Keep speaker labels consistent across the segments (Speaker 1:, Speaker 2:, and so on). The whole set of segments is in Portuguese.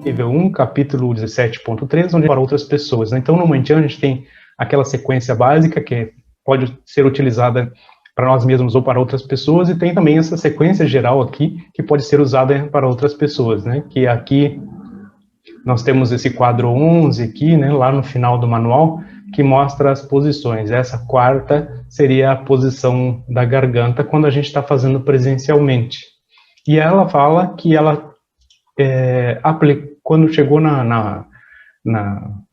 Speaker 1: nível 1, capítulo 17.3, onde para outras pessoas, né? Então, no Mantian, a gente tem aquela sequência básica que pode ser utilizada para nós mesmos ou para outras pessoas, e tem também essa sequência geral aqui, que pode ser usada para outras pessoas, né? Que aqui nós temos esse quadro 11 aqui, né, lá no final do manual, que mostra as posições. Essa quarta seria a posição da garganta quando a gente está fazendo presencialmente. E ela fala que ela, quando chegou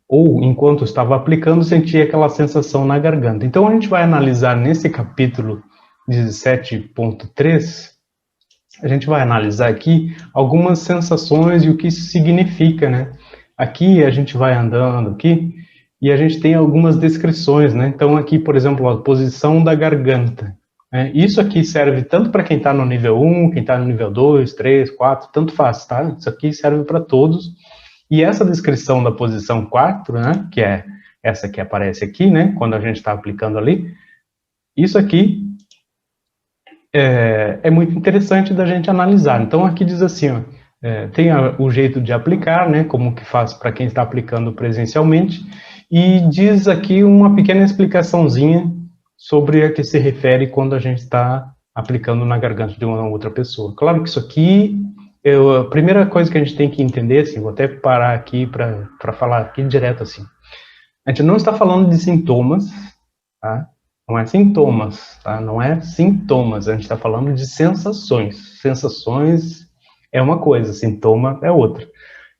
Speaker 1: ou enquanto estava aplicando, sentia aquela sensação na garganta. Então a gente vai analisar nesse capítulo 17.3, a gente vai analisar aqui algumas sensações e o que isso significa, né? Aqui a gente vai andando aqui e a gente tem algumas descrições, né? Então aqui, por exemplo, a posição da garganta. Isso aqui serve tanto para quem está no nível 1, quem está no nível 2, 3, 4, tanto faz, tá? Isso aqui serve para todos. E essa descrição da posição 4, né, que é essa que aparece aqui, né, quando a gente está aplicando ali, isso aqui é muito interessante da gente analisar. Então aqui diz assim, ó, tem o jeito de aplicar, né, como que faz para quem está aplicando presencialmente, e diz aqui uma pequena explicaçãozinha sobre a que se refere quando a gente está aplicando na garganta de uma outra pessoa. Claro que isso aqui, a primeira coisa que a gente tem que entender, assim, vou até parar aqui para falar aqui direto assim, a gente não está falando de sintomas, tá? Não é sintomas, tá? Não é sintomas, a gente está falando de sensações. Sensações é uma coisa, sintoma é outra.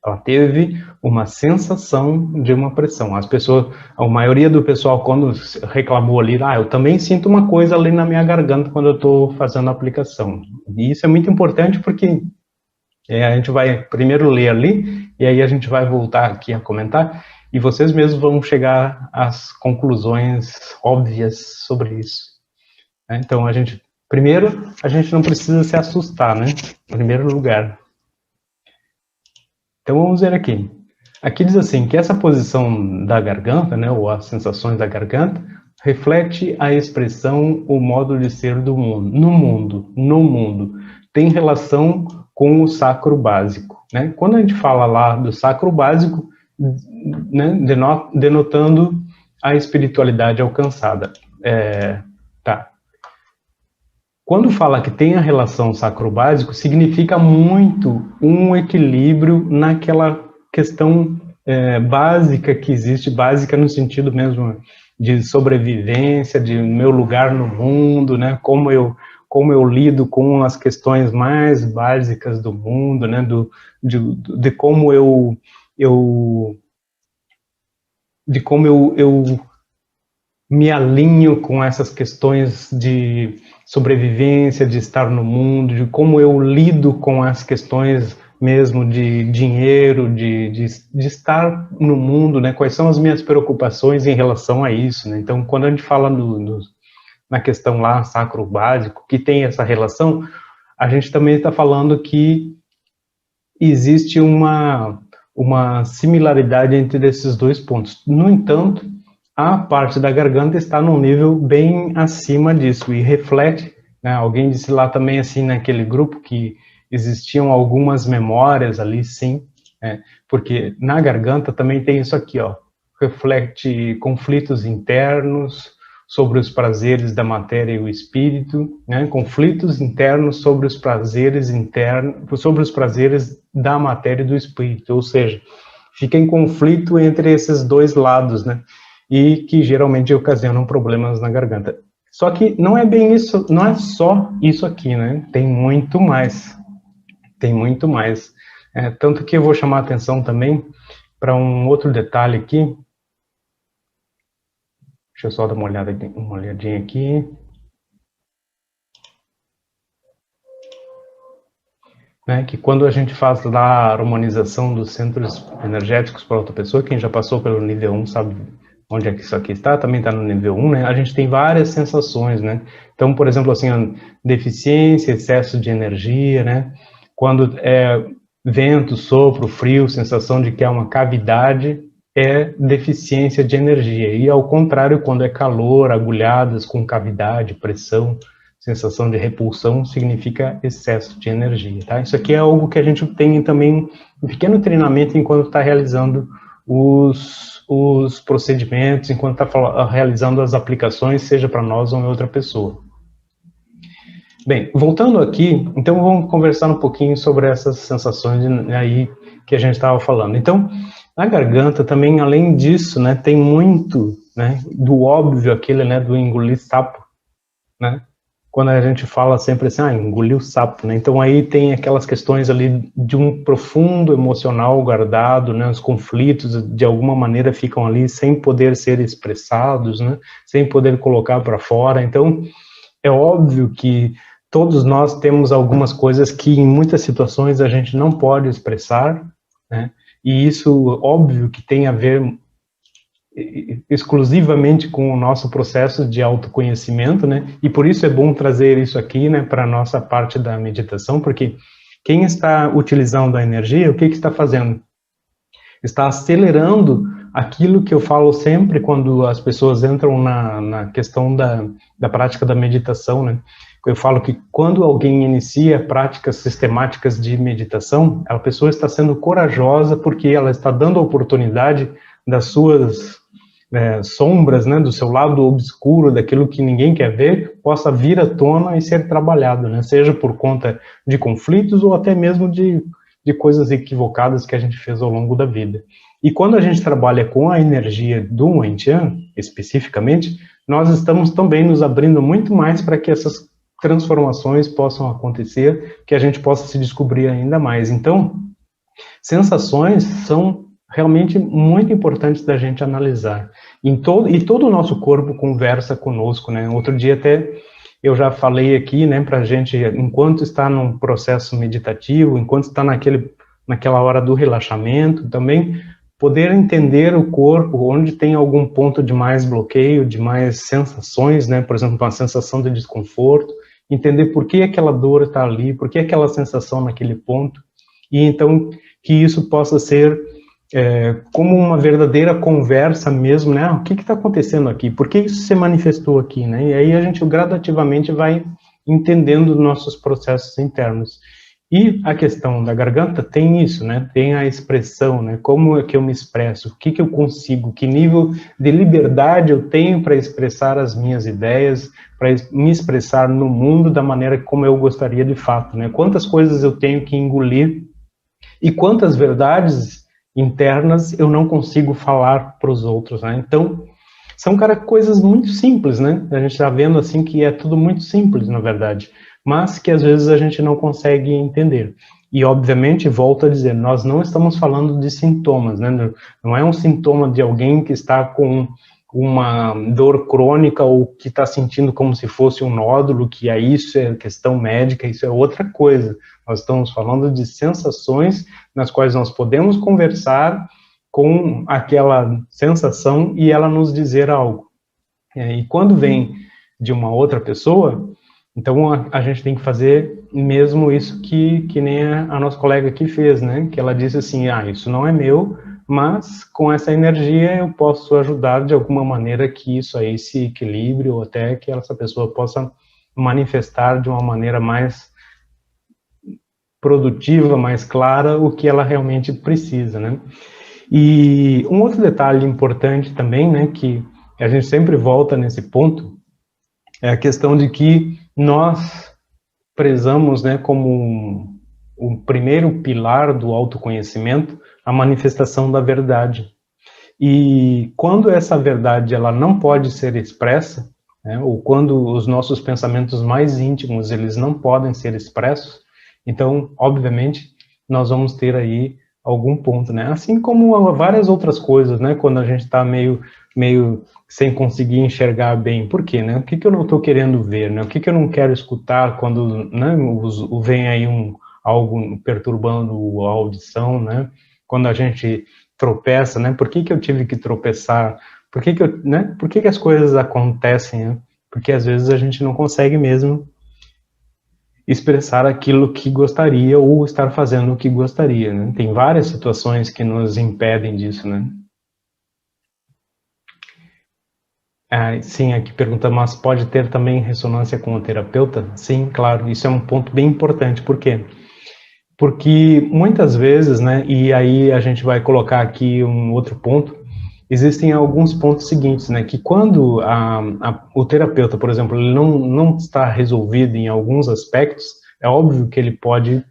Speaker 1: Ela teve uma sensação de uma pressão. As pessoas, a maioria do pessoal, quando reclamou ali, eu também sinto uma coisa ali na minha garganta quando eu estou fazendo a aplicação. E isso é muito importante porque a gente vai primeiro ler ali, e aí a gente vai voltar aqui a comentar, e vocês mesmos vão chegar às conclusões óbvias sobre isso. Então, primeiro, a gente não precisa se assustar, né? Em primeiro lugar. Então, vamos ver aqui. Aqui diz assim, que essa posição da garganta, né, ou as sensações da garganta, reflete a expressão, o modo de ser do mundo, no mundo. Tem relação com o sacro básico, né? Quando a gente fala lá do sacro básico, né, denotando a espiritualidade alcançada. Tá. Quando fala que tem a relação sacro-básico, significa muito um equilíbrio naquela questão básica que existe, básica no sentido mesmo de sobrevivência, de meu lugar no mundo, né? Como eu lido com as questões mais básicas do mundo, né? De como eu me alinho com essas questões de sobrevivência, de estar no mundo, de como eu lido com as questões mesmo de dinheiro, de estar no mundo, né? Quais são as minhas preocupações em relação a isso, né? Então, quando a gente fala na questão lá, sacro básico, que tem essa relação, a gente também está falando que existe uma similaridade entre esses dois pontos. No entanto, a parte da garganta está num nível bem acima disso e reflete, né, alguém disse lá também assim naquele grupo que existiam algumas memórias ali, sim, porque na garganta também tem isso aqui, ó, reflete conflitos internos sobre os prazeres da matéria e o espírito, né, conflitos internos sobre os prazeres internos, sobre os prazeres da matéria e do espírito, ou seja, fica em conflito entre esses dois lados, né, e que geralmente ocasionam problemas na garganta. Só que não é bem isso, não é só isso aqui, né? Tem muito mais. Tem muito mais. Tanto que eu vou chamar a atenção também para um outro detalhe aqui. Deixa eu só dar uma olhadinha aqui. Que quando a gente faz lá a harmonização dos centros energéticos para outra pessoa, quem já passou pelo nível 1 sabe onde é que isso aqui está, também está no nível 1, né? A gente tem várias sensações, né? Então, por exemplo, assim, deficiência, excesso de energia, né? Quando é vento, sopro, frio, sensação de que é uma cavidade, é deficiência de energia. E ao contrário, quando é calor, agulhadas com cavidade, pressão, sensação de repulsão significa excesso de energia, tá? Isso aqui é algo que a gente tem também um pequeno treinamento enquanto está realizando os procedimentos, enquanto está realizando as aplicações, seja para nós ou em outra pessoa. Bem, voltando aqui, então vamos conversar um pouquinho sobre essas sensações aí que a gente estava falando. Então, na garganta também, além disso, né, tem muito, né, do óbvio aquele, né, do engolir sapo, né? Quando a gente fala sempre assim, engoliu sapo, né? Então aí tem aquelas questões ali de um profundo emocional guardado, né? Os conflitos de alguma maneira ficam ali sem poder ser expressados, né? Sem poder colocar para fora. Então é óbvio que todos nós temos algumas coisas que em muitas situações a gente não pode expressar, né? E isso, óbvio, que tem a ver exclusivamente com o nosso processo de autoconhecimento, né? E por isso é bom trazer isso aqui, né, para a nossa parte da meditação, porque quem está utilizando a energia, o que está fazendo? Está acelerando aquilo que eu falo sempre quando as pessoas entram na questão da prática da meditação, né? Eu falo que quando alguém inicia práticas sistemáticas de meditação, a pessoa está sendo corajosa porque ela está dando a oportunidade das suas sombras, né, do seu lado obscuro, daquilo que ninguém quer ver, possa vir à tona e ser trabalhado, né? Seja por conta de conflitos ou até mesmo de coisas equivocadas que a gente fez ao longo da vida. E quando a gente trabalha com a energia do Wenqian, especificamente, nós estamos também nos abrindo muito mais para que essas transformações possam acontecer, que a gente possa se descobrir ainda mais. Então, sensações são realmente muito importantes da gente analisar. E todo o nosso corpo conversa conosco, né? Outro dia até eu já falei aqui, né, para a gente, enquanto está num processo meditativo, enquanto está naquela hora do relaxamento, também poder entender o corpo, onde tem algum ponto de mais bloqueio, de mais sensações, né, por exemplo, uma sensação de desconforto, entender por que aquela dor está ali, por que aquela sensação naquele ponto, e então que isso possa ser como uma verdadeira conversa mesmo, né? O que está acontecendo aqui? Por que isso se manifestou aqui, né? E aí a gente gradativamente vai entendendo nossos processos internos. E a questão da garganta tem isso, né? Tem a expressão, né? Como é que eu me expresso? O que eu consigo? Que nível de liberdade eu tenho para expressar as minhas ideias, para me expressar no mundo da maneira como eu gostaria de fato, né? Quantas coisas eu tenho que engolir e quantas verdades internas eu não consigo falar para os outros, né? Então, são coisas muito simples, né? A gente está vendo assim que é tudo muito simples, na verdade, mas que às vezes a gente não consegue entender. E, obviamente, volto a dizer, nós não estamos falando de sintomas, né? Não é um sintoma de alguém que está com uma dor crônica ou que está sentindo como se fosse um nódulo, que aí isso é questão médica, isso é outra coisa. Nós estamos falando de sensações nas quais nós podemos conversar com aquela sensação e ela nos dizer algo. E quando vem de uma outra pessoa, então a gente tem que fazer mesmo isso que nem a nossa colega aqui fez, né? Que ela disse assim, isso não é meu, mas com essa energia eu posso ajudar de alguma maneira que isso aí se equilibre ou até que essa pessoa possa manifestar de uma maneira mais produtiva, mais clara, o que ela realmente precisa, né? E um outro detalhe importante também, né, que a gente sempre volta nesse ponto, é a questão de que nós prezamos, né, como o primeiro pilar do autoconhecimento, a manifestação da verdade. E quando essa verdade ela não pode ser expressa, né, ou quando os nossos pensamentos mais íntimos eles não podem ser expressos, então, obviamente, nós vamos ter aí algum ponto, né? Assim como várias outras coisas, né? Quando a gente está meio sem conseguir enxergar bem. Por quê, né? O que eu não estou querendo ver, né? O que eu não quero escutar quando, né, vem aí algo perturbando a audição, né? Quando a gente tropeça, né? Por que eu tive que tropeçar? Por que as coisas acontecem, né? Porque às vezes a gente não consegue mesmo expressar aquilo que gostaria ou estar fazendo o que gostaria, né? Tem várias situações que nos impedem disso, né? Sim, aqui pergunta, mas pode ter também ressonância com o terapeuta? Sim, claro, isso é um ponto bem importante. Por quê? Porque muitas vezes, né, e aí a gente vai colocar aqui um outro ponto, existem alguns pontos seguintes, né, que quando o terapeuta, por exemplo, ele não está resolvido em alguns aspectos, é óbvio que ele pode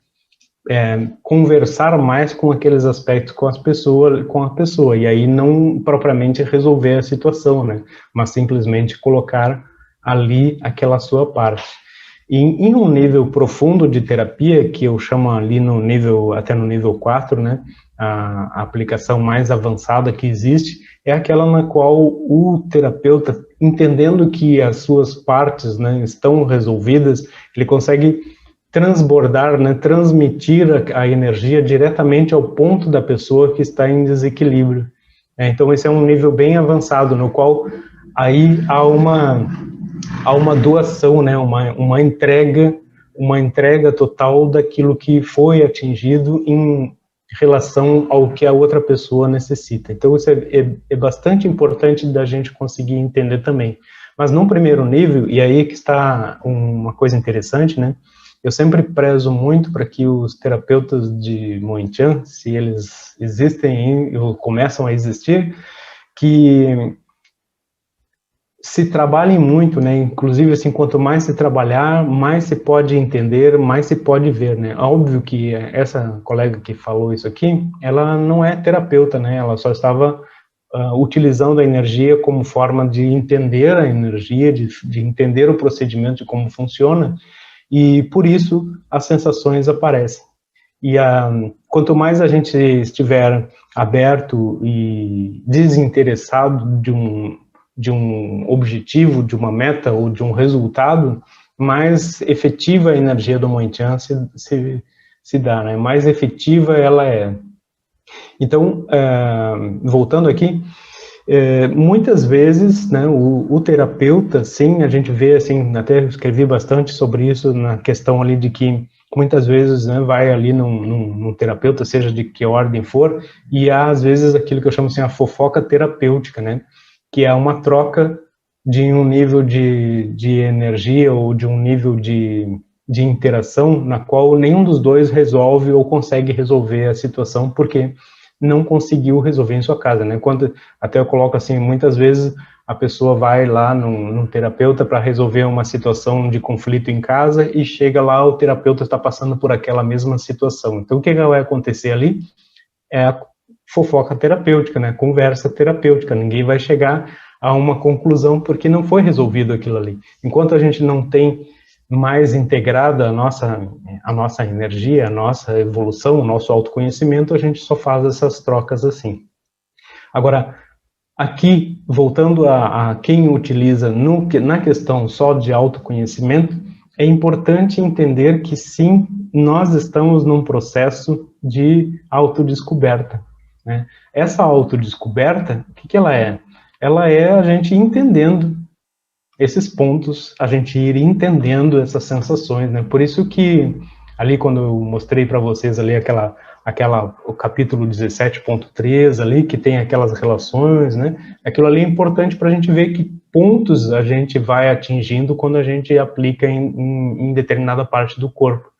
Speaker 1: conversar mais com aqueles aspectos com a pessoa, e aí não propriamente resolver a situação, né, mas simplesmente colocar ali aquela sua parte. E em um nível profundo de terapia, que eu chamo ali no nível, até no nível 4, né, a aplicação mais avançada que existe, é aquela na qual o terapeuta, entendendo que as suas partes, né, estão resolvidas, ele consegue transbordar, né, transmitir a energia diretamente ao ponto da pessoa que está em desequilíbrio. Então esse é um nível bem avançado, no qual aí há uma doação, né, uma entrega total daquilo que foi atingido em relação ao que a outra pessoa necessita. Então isso é bastante importante da gente conseguir entender também. Mas num primeiro nível, e aí que está uma coisa interessante, né, eu sempre prezo muito para que os terapeutas de Moen-Chan, se eles existem ou começam a existir, que se trabalhem muito, né? Inclusive, assim, quanto mais se trabalhar, mais se pode entender, mais se pode ver, né? Óbvio que essa colega que falou isso aqui, ela não é terapeuta, né? Ela só estava utilizando a energia como forma de entender a energia, de entender o procedimento, de como funciona, e por isso as sensações aparecem. E quanto mais a gente estiver aberto e desinteressado de um objetivo, de uma meta ou de um resultado, mais efetiva a energia do Moen-Chan se dá, né? Mais efetiva ela é. Então, voltando aqui, muitas vezes, né, o terapeuta, sim, a gente vê, assim, até escrevi bastante sobre isso na questão ali de que muitas vezes, né, vai ali num terapeuta, seja de que ordem for, e há às vezes aquilo que eu chamo assim a fofoca terapêutica, né, que é uma troca de um nível de energia ou de um nível de interação na qual nenhum dos dois resolve ou consegue resolver a situação, porque não conseguiu resolver em sua casa, né? Quando até eu coloco assim, muitas vezes a pessoa vai lá num terapeuta para resolver uma situação de conflito em casa e chega lá, o terapeuta está passando por aquela mesma situação. Então, o que vai acontecer ali é a fofoca terapêutica, né? Conversa terapêutica. Ninguém vai chegar a uma conclusão porque não foi resolvido aquilo ali. Enquanto a gente não tem mais integrada a nossa energia, a nossa evolução, o nosso autoconhecimento, a gente só faz essas trocas assim. Agora, aqui, voltando a quem utiliza na questão só de autoconhecimento, é importante entender que sim, nós estamos num processo de autodescoberta, né? Essa autodescoberta, o que ela é? Ela é a gente entendendo esses pontos, a gente ir entendendo essas sensações, né? Por isso que ali quando eu mostrei para vocês ali o capítulo 17.3 ali, que tem aquelas relações, né? Aquilo ali é importante para a gente ver que pontos a gente vai atingindo quando a gente aplica em determinada parte do corpo.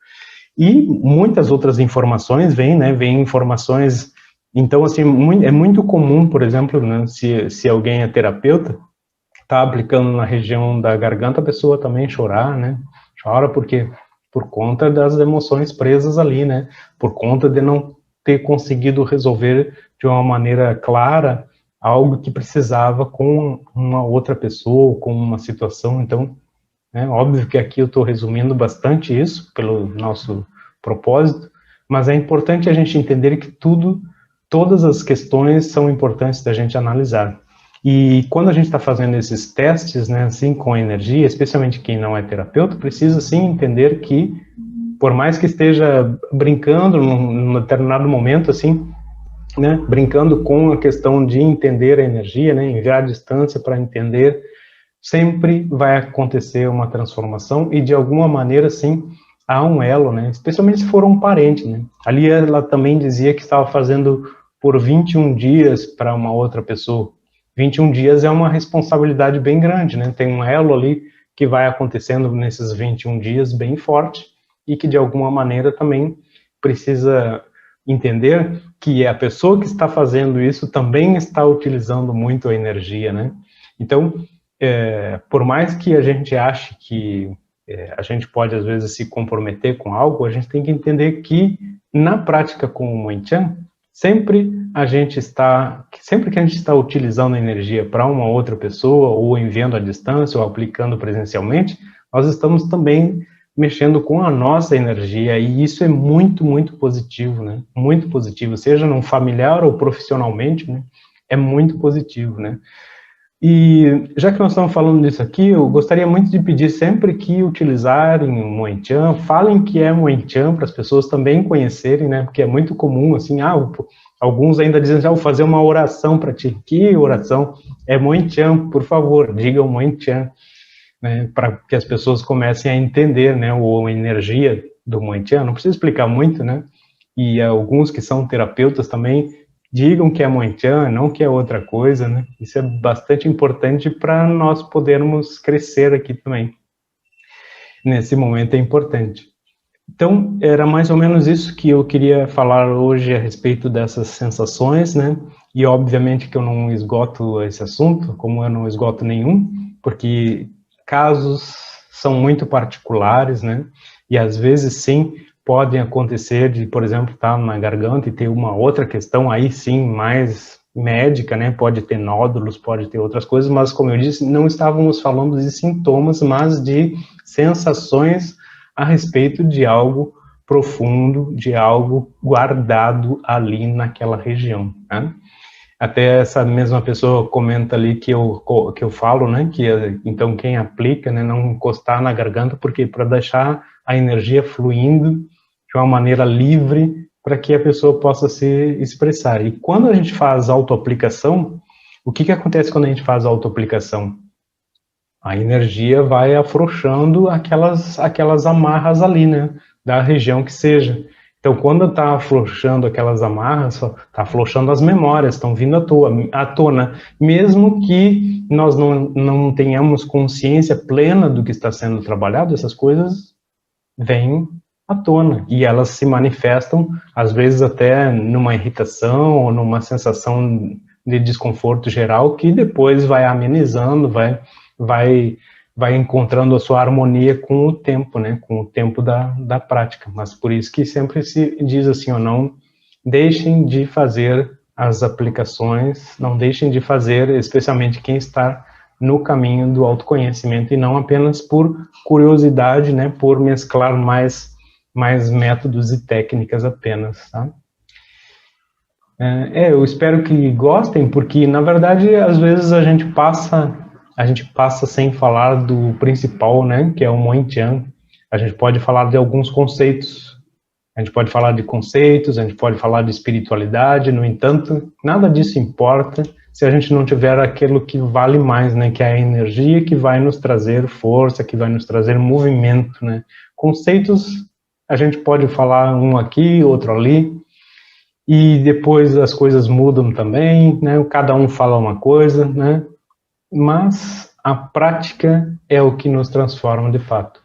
Speaker 1: E muitas outras informações vêm, né? Vêm informações... Então, assim, é muito comum, por exemplo, né, se alguém é terapeuta, tá aplicando na região da garganta, a pessoa também chorar, né? Chora porque por conta das emoções presas ali, né? Por conta de não ter conseguido resolver de uma maneira clara algo que precisava com uma outra pessoa, com uma situação. Então, óbvio que aqui eu estou resumindo bastante isso pelo nosso propósito, mas é importante a gente entender que todas as questões são importantes da gente analisar. E quando a gente está fazendo esses testes, né, assim, com a energia, especialmente quem não é terapeuta, precisa, sim, entender que, por mais que esteja brincando num determinado momento, assim, né, brincando com a questão de entender a energia, né, enviar a distância para entender, sempre vai acontecer uma transformação e, de alguma maneira, sim, há um elo, né, especialmente se for um parente, né. Ali ela também dizia que estava fazendo por 21 dias para uma outra pessoa. 21 dias é uma responsabilidade bem grande, né? Tem um elo ali que vai acontecendo nesses 21 dias bem forte e que de alguma maneira também precisa entender que a pessoa que está fazendo isso também está utilizando muito a energia, né? Então, por mais que a gente ache que a gente pode às vezes se comprometer com algo, a gente tem que entender que na prática com o Moen-Chan, sempre que a gente está utilizando a energia para uma outra pessoa, ou enviando à distância, ou aplicando presencialmente, nós estamos também mexendo com a nossa energia, e isso é muito, muito positivo, né? Muito positivo, seja num familiar ou profissionalmente, né? É muito positivo, né? E já que nós estamos falando disso aqui, eu gostaria muito de pedir sempre que utilizarem o Moen-Chan, falem que é Moen-Chan para as pessoas também conhecerem, né? Porque é muito comum, assim, alguns ainda dizem, vou fazer uma oração para ti. Que oração? É Moen-Chan, por favor, digam Moen-Chan, né? Para que as pessoas comecem a entender, né? A energia do Moen-Chan. Não precisa explicar muito, né? E alguns que são terapeutas também digam que é Moen-Chan, não que é outra coisa, né? Isso é bastante importante para nós podermos crescer aqui também. Nesse momento é importante. Então, era mais ou menos isso que eu queria falar hoje a respeito dessas sensações, né? E obviamente que eu não esgoto esse assunto, como eu não esgoto nenhum, porque casos são muito particulares, né? E às vezes sim, podem acontecer de, por exemplo, estar na garganta e ter uma outra questão, aí sim, mais médica, né? Pode ter nódulos, pode ter outras coisas, mas como eu disse, não estávamos falando de sintomas, mas de sensações a respeito de algo profundo, de algo guardado ali naquela região, né? Até essa mesma pessoa comenta ali que eu falo, né, que então quem aplica, né, não encostar na garganta, porque para deixar a energia fluindo de uma maneira livre para que a pessoa possa se expressar. E quando a gente faz autoaplicação, o que acontece quando a gente faz autoaplicação? A energia vai afrouxando aquelas amarras ali, né, da região que seja. Então, quando está afrouxando aquelas amarras, está afrouxando as memórias, estão vindo à tona, mesmo que nós não tenhamos consciência plena do que está sendo trabalhado, essas coisas vêm à tona, e elas se manifestam, às vezes até numa irritação, ou numa sensação de desconforto geral, que depois vai amenizando, vai encontrando a sua harmonia com o tempo, né, com o tempo da prática. Mas por isso que sempre se diz assim, não deixem de fazer as aplicações, não deixem de fazer, especialmente quem está no caminho do autoconhecimento, e não apenas por curiosidade, né, por mesclar mais métodos e técnicas apenas, tá? Eu espero que gostem, porque na verdade às vezes a gente passa sem falar do principal, né, que é o Moen-Chan. A gente pode falar de alguns conceitos, a gente pode falar de conceitos, a gente pode falar de espiritualidade, no entanto, nada disso importa se a gente não tiver aquilo que vale mais, né, que é a energia que vai nos trazer força, que vai nos trazer movimento, né. Conceitos, a gente pode falar um aqui, outro ali, e depois as coisas mudam também, né, cada um fala uma coisa, né, mas a prática é o que nos transforma de fato.